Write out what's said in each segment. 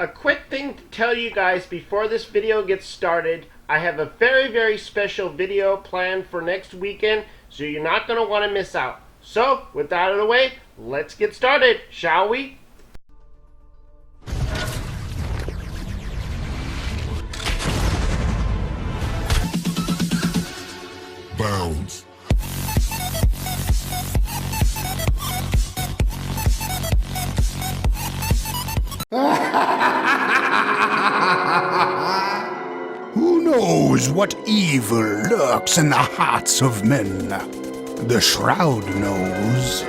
A quick thing to tell you guys before this video gets started. I have a very special video planned for next weekend, so you're not going to want to miss out. So, with that out of the way, let's get started, shall we? Bounds. Who knows what evil lurks in the hearts of men? The Shroud knows.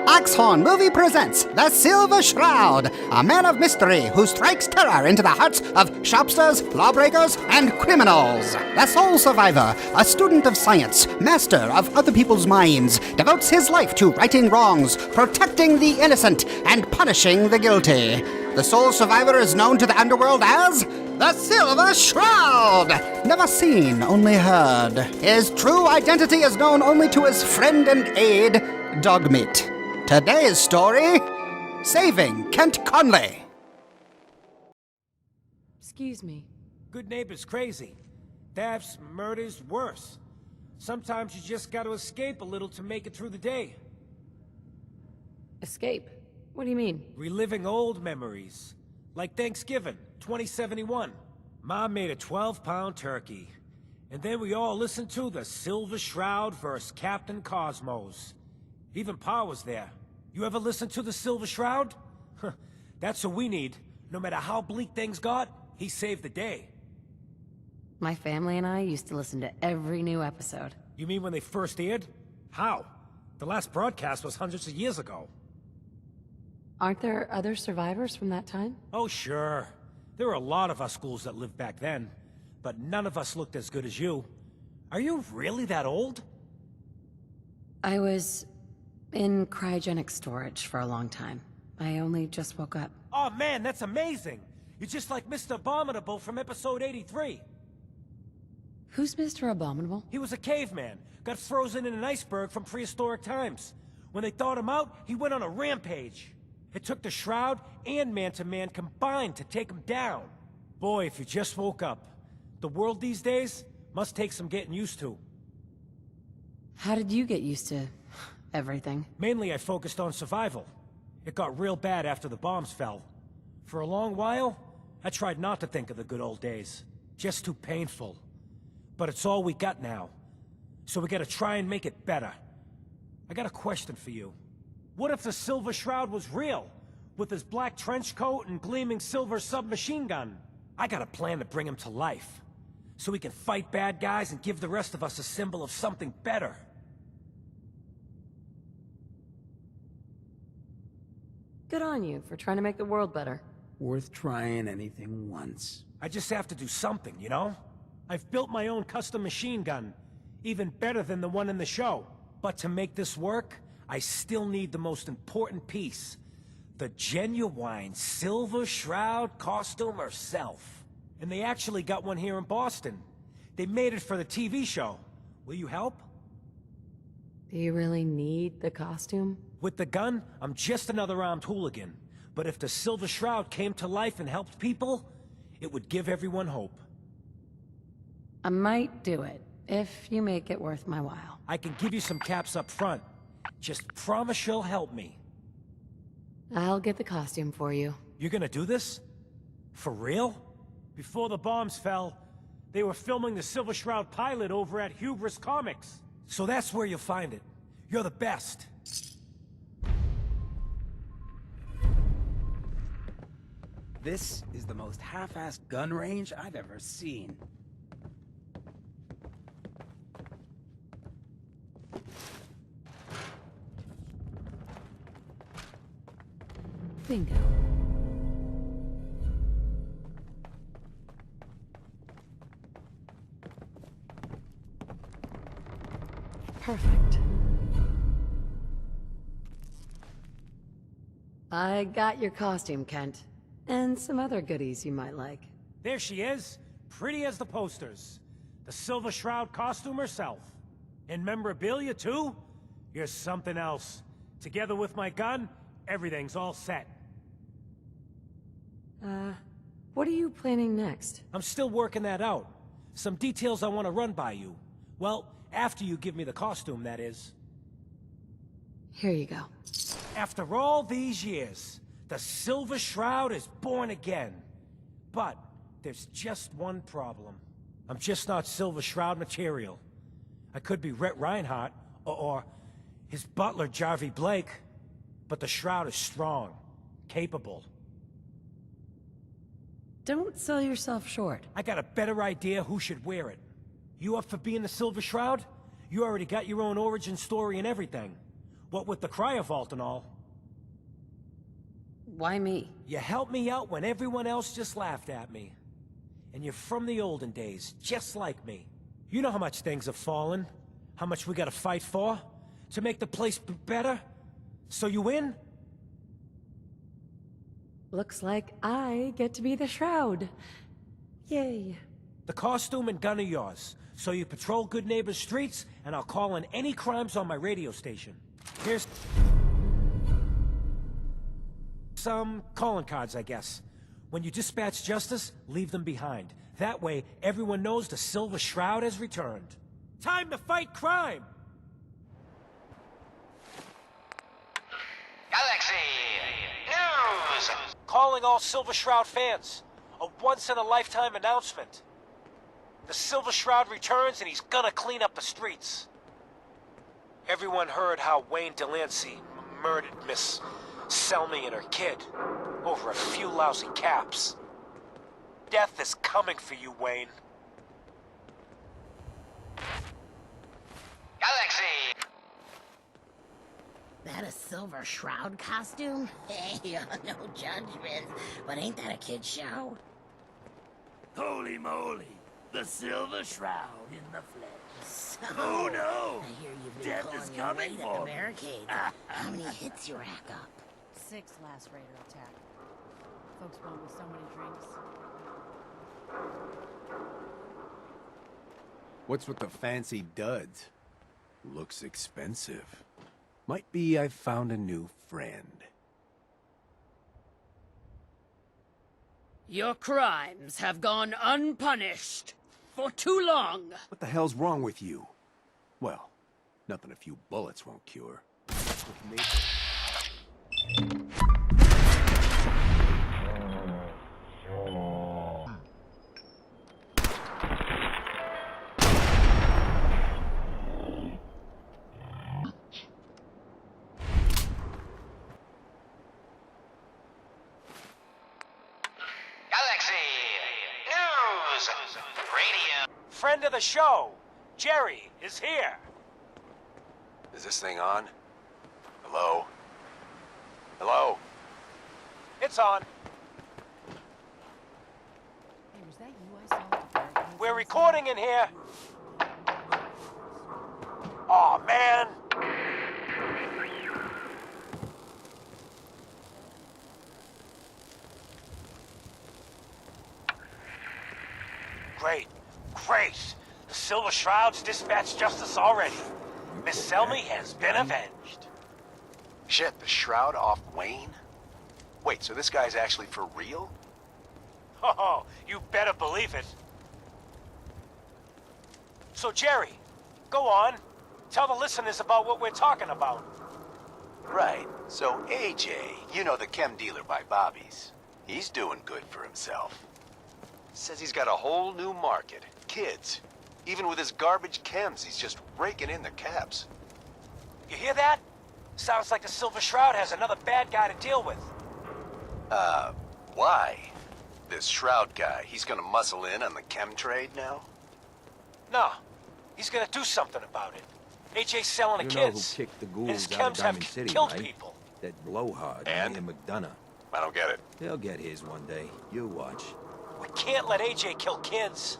Oxhorn Movie presents The Silver Shroud, a man of mystery who strikes terror into the hearts of shopsters, lawbreakers, and criminals. The sole survivor, a student of science, master of other people's minds, devotes his life to righting wrongs, protecting the innocent, and punishing the guilty. The sole survivor is known to the underworld as the Silver Shroud! Never seen, only heard. His true identity is known only to his friend and aide, Dogmeat. Today's story, Saving Kent Conley. Excuse me. Good neighbor's crazy. Thefts, murders, worse. Sometimes you just gotta escape a little to make it through the day. Escape? What do you mean? Reliving old memories. Like Thanksgiving, 2071. Mom made a 12-pound turkey. And then we all listened to the Silver Shroud vs. Captain Cosmos. Even Pa was there. You ever listen to the Silver Shroud? That's what we need. No matter how bleak things got, he saved the day. My family and I used to listen to every new episode. You mean when they first aired? How? The last broadcast was hundreds of years ago. Aren't there other survivors from that time? Oh, sure. There were a lot of us schools that lived back then, but none of us looked as good as you. Are you really that old? I was in cryogenic storage for a long time. I only just woke up. Oh man, that's amazing! You're just like Mr. Abominable from episode 83. Who's Mr. Abominable? He was a caveman, got frozen in an iceberg from prehistoric times. When they thawed him out, he went on a rampage. It took the Shroud and Man-to-Man combined to take him down. Boy, if you just woke up. The world these days must take some getting used to. How did you get used to everything? Mainly I focused on survival. It got real bad after the bombs fell. For a long while, I tried not to think of the good old days. Just too painful. But it's all we got now. So we gotta try and make it better. I got a question for you. What if the Silver Shroud was real? With his black trench coat and gleaming silver submachine gun? I got a plan to bring him to life. So we can fight bad guys and give the rest of us a symbol of something better. Good on you for trying to make the world better. Worth trying anything once. I just have to do something, you know? I've built my own custom machine gun, even better than the one in the show. But to make this work, I still need the most important piece. The genuine Silver Shroud costume herself. And they actually got one here in Boston. They made it for the TV show. Will you help? Do you really need the costume? With the gun, I'm just another armed hooligan. But if the Silver Shroud came to life and helped people, it would give everyone hope. I might do it, if you make it worth my while. I can give you some caps up front. Just promise you'll help me. I'll get the costume for you. You're gonna do this? For real? Before the bombs fell, they were filming the Silver Shroud pilot over at Hubris Comics. So that's where you'll find it. You're the best. This is the most half-assed gun range I've ever seen. Bingo. Perfect. I got your costume, Kent. And some other goodies you might like. There she is, pretty as the posters. The Silver Shroud costume herself. And memorabilia, too? You're something else. Together with my gun, everything's all set. What are you planning next? I'm still working that out. Some details I want to run by you. Well, after you give me the costume, that is. Here you go. After all these years, the Silver Shroud is born again. But there's just one problem. I'm just not Silver Shroud material. I could be Rhett Reinhardt, or his butler, Jarvie Blake. But the Shroud is strong, capable. Don't sell yourself short. I got a better idea who should wear it. You up for being the Silver Shroud? You already got your own origin story and everything. What with the cryo vault and all. Why me? You helped me out when everyone else just laughed at me. And you're from the olden days, just like me. You know how much things have fallen, how much we gotta fight for, to make the place better. So you in? Looks like I get to be the Shroud. Yay. The costume and gun are yours, so you patrol Good Neighbor's streets, and I'll call in any crimes on my radio station. Here's some calling cards, I guess. When you dispatch justice, leave them behind. That way, everyone knows the Silver Shroud has returned. Time to fight crime! Galaxy News! Calling all Silver Shroud fans. A once-in-a-lifetime announcement. The Silver Shroud returns and he's gonna clean up the streets. Everyone heard how Wayne Delancey murdered Miss Selmy and her kid over a few lousy caps. Death is coming for you, Wayne. Galaxy! That a Silver Shroud costume? Hey, no judgment, but ain't that a kid's show? Holy moly! The Silver Shroud in the flesh. So, Oh no! I hear you've been Death pulling is your coming weight at for the me. barricade. How many hits you rack up? 6 last raider attack. Folks went with so many drinks. What's with the fancy duds? Looks expensive. Might be I found a new friend. Your crimes have gone unpunished for too long. What the hell's wrong with you? Well, nothing a few bullets won't cure. With me. Galaxy News! Radio! Friend of the show, Jerry, is here. Is this thing on? Hello? Hello? It's on. Hey, was that you I saw at the barricades We're outside? recording in here. Aw, man. Great. Great. The Silver Shroud's dispatched justice already. Miss Selmy has been avenged. Shit, the Shroud off Wayne? Wait, so this guy's actually for real? Oh, you better believe it. So, Jerry, go on. Tell the listeners about what we're talking about. Right. So AJ, you know, the chem dealer by Bobby's, he's doing good for himself. Says he's got a whole new market. Kids. Even with his garbage chems, he's just raking in the caps. You hear that? Sounds like the Silver Shroud has another bad guy to deal with. Why? This Shroud guy, he's gonna muscle in on the chem trade now? No, he's gonna do something about it. AJ's selling the You know kids. who kicked the and his ghouls out of chems have Diamond City, killed right? people. That blowhard, And? Ian McDonough. I don't get it. He'll get his one day. You watch. We can't let AJ kill kids.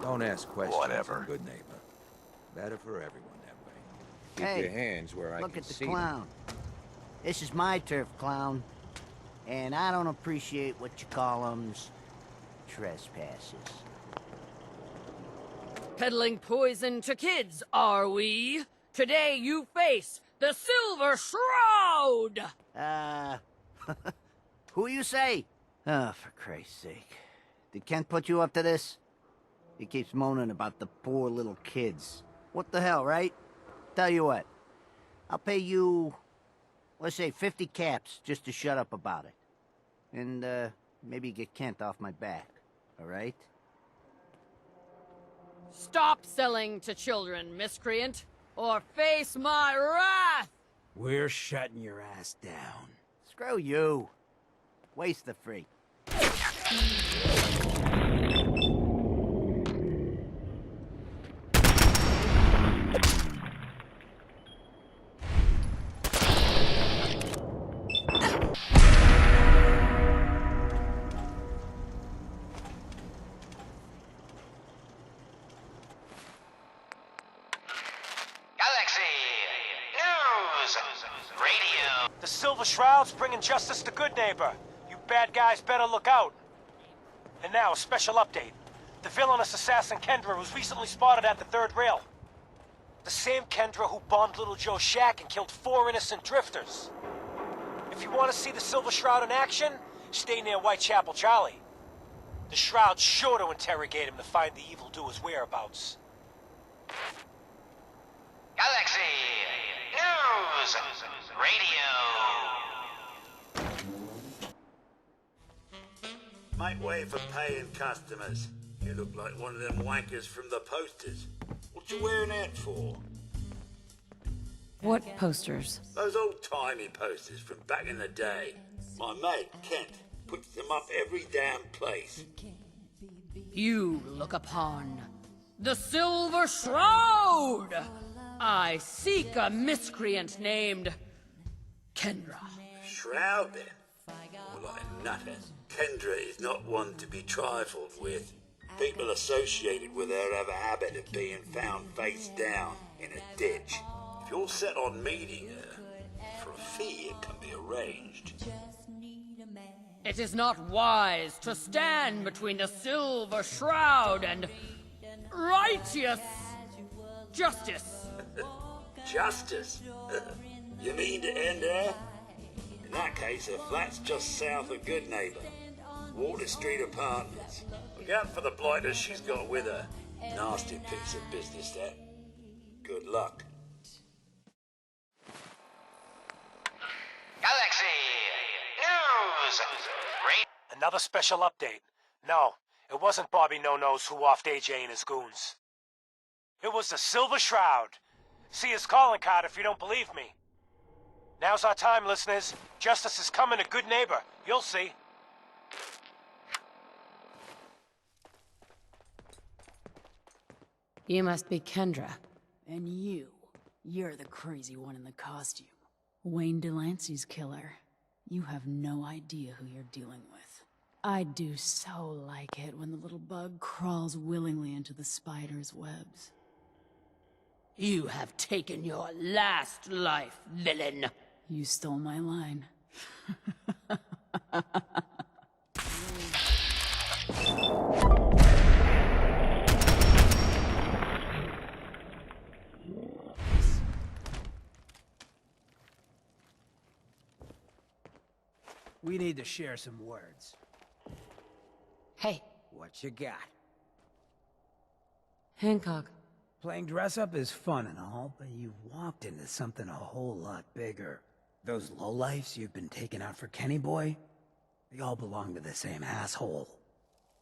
Don't ask questions. Whatever. Good neighbor. Better for everyone that way. Keep Hey, your hands where I look can at the see clown. This is my turf, clown. And I don't appreciate what you call 'em's trespasses. Peddling poison to kids, are we? Today you face the Silver Shroud! Who you say? Oh, for Christ's sake. Did Kent put you up to this? He keeps moaning about the poor little kids. What the hell, right? Tell you what. I'll pay you, let's say 50 caps just to shut up about it. And, maybe get Kent off my back. Alright? Stop selling to children, miscreant, or face my wrath! We're shutting your ass down. Screw you. Waste the free. Galaxy News Radio. The Silver Shroud's bringing justice to Good Neighbor. You bad guys better look out. And now, a special update. The villainous assassin Kendra was recently spotted at the third rail. The same Kendra who bombed Little Joe's shack and killed 4 innocent drifters. If you want to see the Silver Shroud in action, stay near Whitechapel Charlie. The Shroud's sure to interrogate him to find the evildoer's whereabouts. Galaxy News Radio. Make way for paying customers. You look like one of them wankers from the posters. What you wearing that for? What posters? Those old-timey posters from back in the day. My mate, Kent, puts them up every damn place. You look upon the Silver Shroud! I seek a miscreant named Kendra. Shroud, then? More like a nutter. Kendra is not one to be trifled with. People associated with her have a habit of being found face down in a ditch. If you're set on meeting her, for a fee it can be arranged. It is not wise to stand between the Silver Shroud and righteous justice. Justice? You mean to end her? In that case, her flat's just south of Good Neighbor. Water Street Apartments. Look out for the blighters she's got with her. Nasty piece of business, that. Good luck. Galaxy News Radio. Another special update. No, it wasn't Bobby No-Nos who offed AJ and his goons. It was the Silver Shroud. See his calling card if you don't believe me. Now's our time, listeners. Justice is coming to Good Neighbor. You'll see. You must be Kendra. And you're the crazy one in the costume. Wayne Delancey's killer. You have no idea who you're dealing with. I do so like it when the little bug crawls willingly into the spider's webs. You have taken your last life, villain. You stole my line. We need to share some words. Hey. What you got? Hancock. Playing dress-up is fun and all, but you've walked into something a whole lot bigger. Those lowlifes you've been taking out for Kenny Boy, they all belong to the same asshole.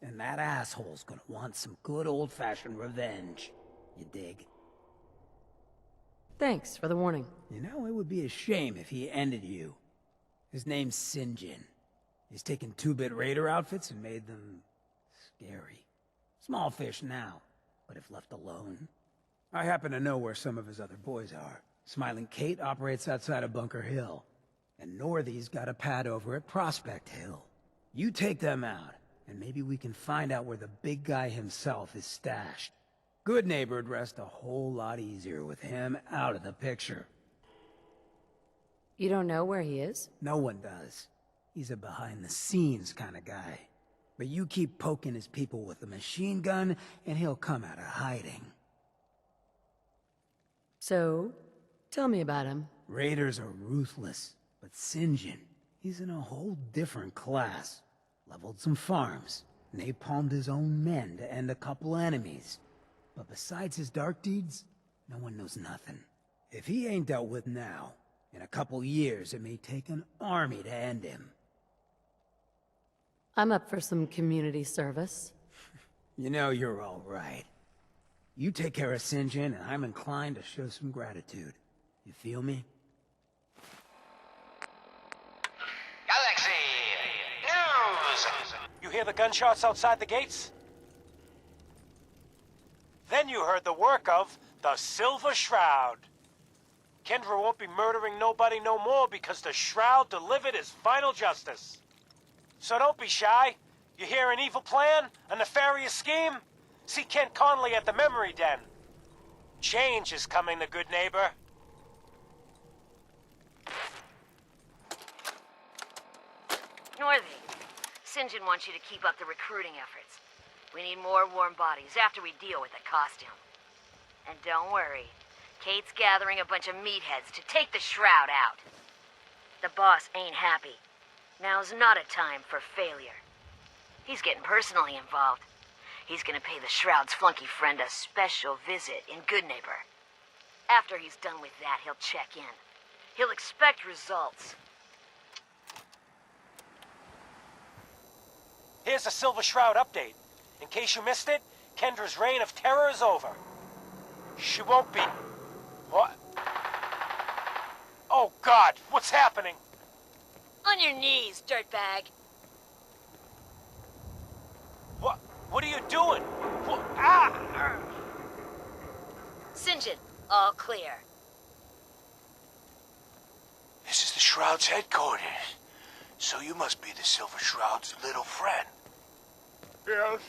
And that asshole's gonna want some good old-fashioned revenge. You dig? Thanks for the warning. You know, it would be a shame if he ended you. His name's Sinjin. He's taken 2-bit raider outfits and made them scary. Small fish now, but if left alone. I happen to know where some of his other boys are. Smiling Kate operates outside of Bunker Hill, and Northy's got a pad over at Prospect Hill. You take them out, and maybe we can find out where the big guy himself is stashed. Good Neighbor'd rest a whole lot easier with him out of the picture. You don't know where he is? No one does. He's a behind-the-scenes kind of guy. But you keep poking his people with a machine gun, and he'll come out of hiding. So, tell me about him. Raiders are ruthless, but Sinjin, he's in a whole different class. Leveled some farms, napalmed his own men to end a couple enemies. But besides his dark deeds, no one knows nothing. If he ain't dealt with now, in a couple years it may take an army to end him. I'm up for some community service. You know you're all right. You take care of Sinjin, and I'm inclined to show some gratitude. You feel me? Galaxy News! You hear the gunshots outside the gates? Then you heard the work of the Silver Shroud. Kendra won't be murdering nobody no more because the Shroud delivered his final justice. So don't be shy. You hear an evil plan? A nefarious scheme? See Kent Conley at the Memory Den. Change is coming, the good neighbor. Northie, Sinjin wants you to keep up the recruiting efforts. We need more warm bodies after we deal with the costume. And don't worry, Kate's gathering a bunch of meatheads to take the Shroud out. The boss ain't happy. Now's not a time for failure. He's getting personally involved. He's gonna pay the Shroud's flunky friend a special visit in Goodneighbor. After he's done with that, he'll check in. He'll expect results. Here's a Silver Shroud update. In case you missed it, Kendra's reign of terror is over. She won't be... What? Oh God, what's happening? On your knees, dirtbag. What are you doing? What? Ah! Sinjin, all clear. This is the Shroud's headquarters. So you must be the Silver Shroud's little friend. Yes.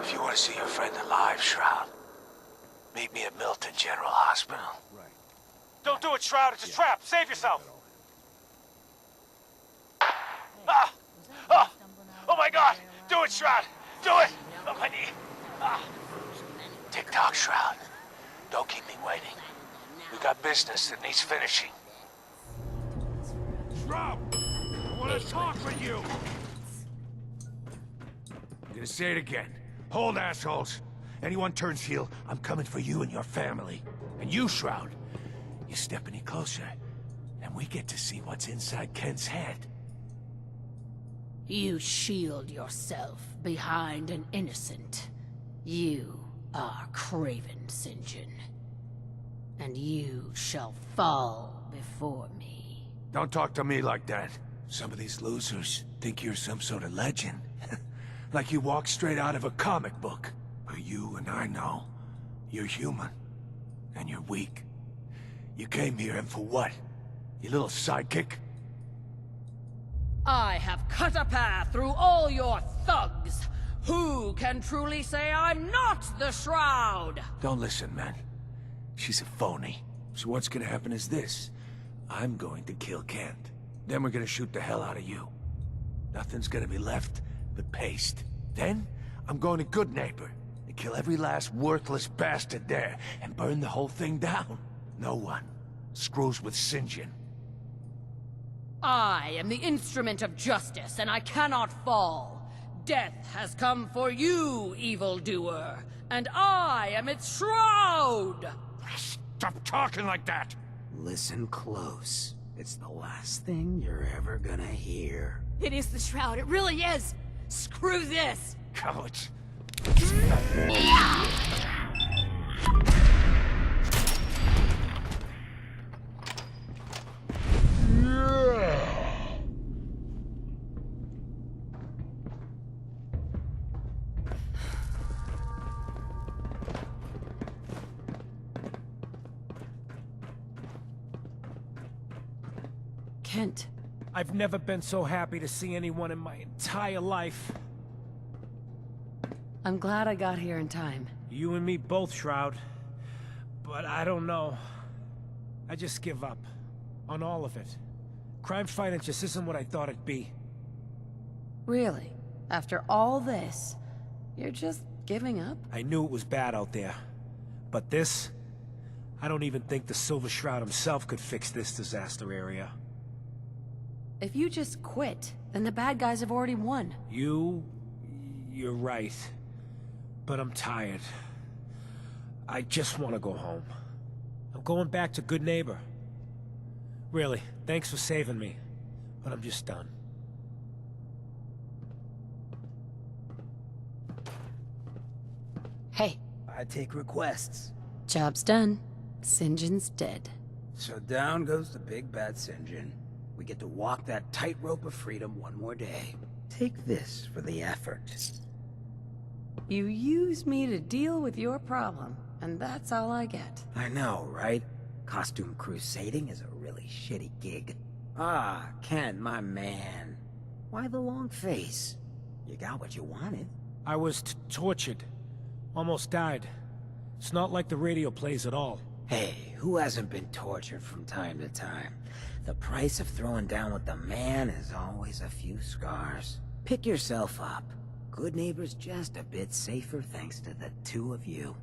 If you want to see your friend alive, Shroud, meet me at Milton General Hospital. Don't do it, Shroud. It's a trap. Save yourself. Ah! Ah! Oh my God! Do it, Shroud! Do it! On my knee. Ah! Tick-tock, Shroud. Don't keep me waiting. We got business that needs finishing. Shroud! I want to talk with you! I'm gonna say it again. Hold, assholes. Anyone turns heel, I'm coming for you and your family. And you, Shroud, you step any closer, and we get to see what's inside Ken's head. You shield yourself behind an innocent. You are Craven Sinjin. And you shall fall before me. Don't talk to me like that. Some of these losers think you're some sort of legend. Like you walk straight out of a comic book. But you and I know, you're human. And you're weak. You came here and for what? You little sidekick? I have cut a path through all your thugs. Who can truly say I'm not the Shroud? Don't listen, man. She's a phony. So what's gonna happen is this. I'm going to kill Kent. Then we're gonna shoot the hell out of you. Nothing's gonna be left but paste. Then, I'm going to Goodneighbor and kill every last worthless bastard there and burn the whole thing down. No one screws with Sinjin. I am the instrument of justice, and I cannot fall. Death has come for you, evildoer, and I am its Shroud! Stop talking like that! Listen close. It's the last thing you're ever gonna hear. It is the Shroud, it really is! Screw this! Cowards! Kent. I've never been so happy to see anyone in my entire life. I'm glad I got here in time. You and me both, Shroud. But I don't know. I just give up. On all of it. Crime fighting just isn't what I thought it'd be. Really? After all this, you're just giving up? I knew it was bad out there. But this... I don't even think the Silver Shroud himself could fix this disaster area. If you just quit, then the bad guys have already won. You're right. But I'm tired. I just want to go home. I'm going back to Good Neighbor. Really, thanks for saving me. But I'm just done. Hey. I take requests. Job's done. St. John's dead. So down goes the big bad St. John. We get to walk that tightrope of freedom one more day. Take this for the effort. You use me to deal with your problem, and that's all I get. I know, right? Costume crusading is a really shitty gig. Ah, Ken, my man. Why the long face? You got what you wanted. I was tortured. Almost died. It's not like the radio plays at all. Hey, who hasn't been tortured from time to time? The price of throwing down with the man is always a few scars. Pick yourself up. Good Neighbor's just a bit safer thanks to the two of you.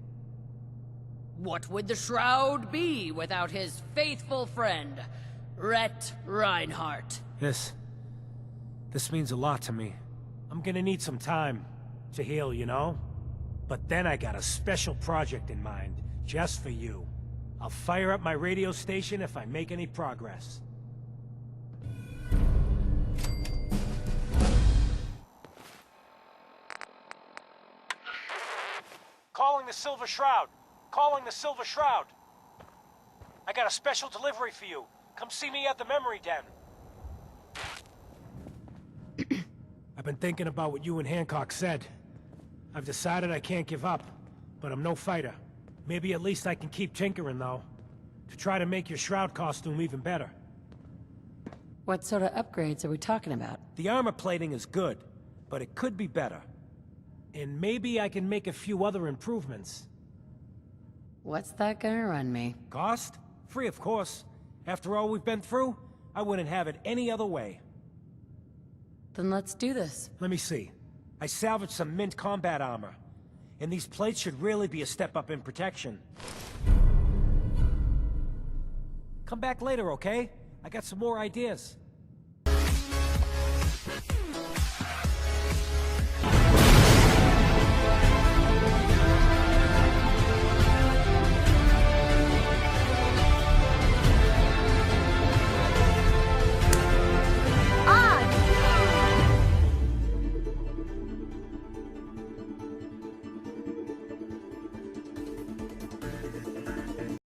What would the Shroud be without his faithful friend, Rhett Reinhardt? This means a lot to me. I'm gonna need some time to heal, you know? But then I got a special project in mind, just for you. I'll fire up my radio station if I make any progress. Calling the Silver Shroud. Calling the Silver Shroud. I got a special delivery for you. Come see me at the Memory Den. I've been thinking about what you and Hancock said. I've decided I can't give up, but I'm no fighter. Maybe at least I can keep tinkering, though, to try to make your Shroud costume even better. What sort of upgrades are we talking about? The armor plating is good, but it could be better. And maybe I can make a few other improvements. What's that gonna run me? Cost? Free, of course. After all we've been through, I wouldn't have it any other way. Then let's do this. Let me see. I salvaged some mint combat armor. And these plates should really be a step up in protection. Come back later, okay? I got some more ideas.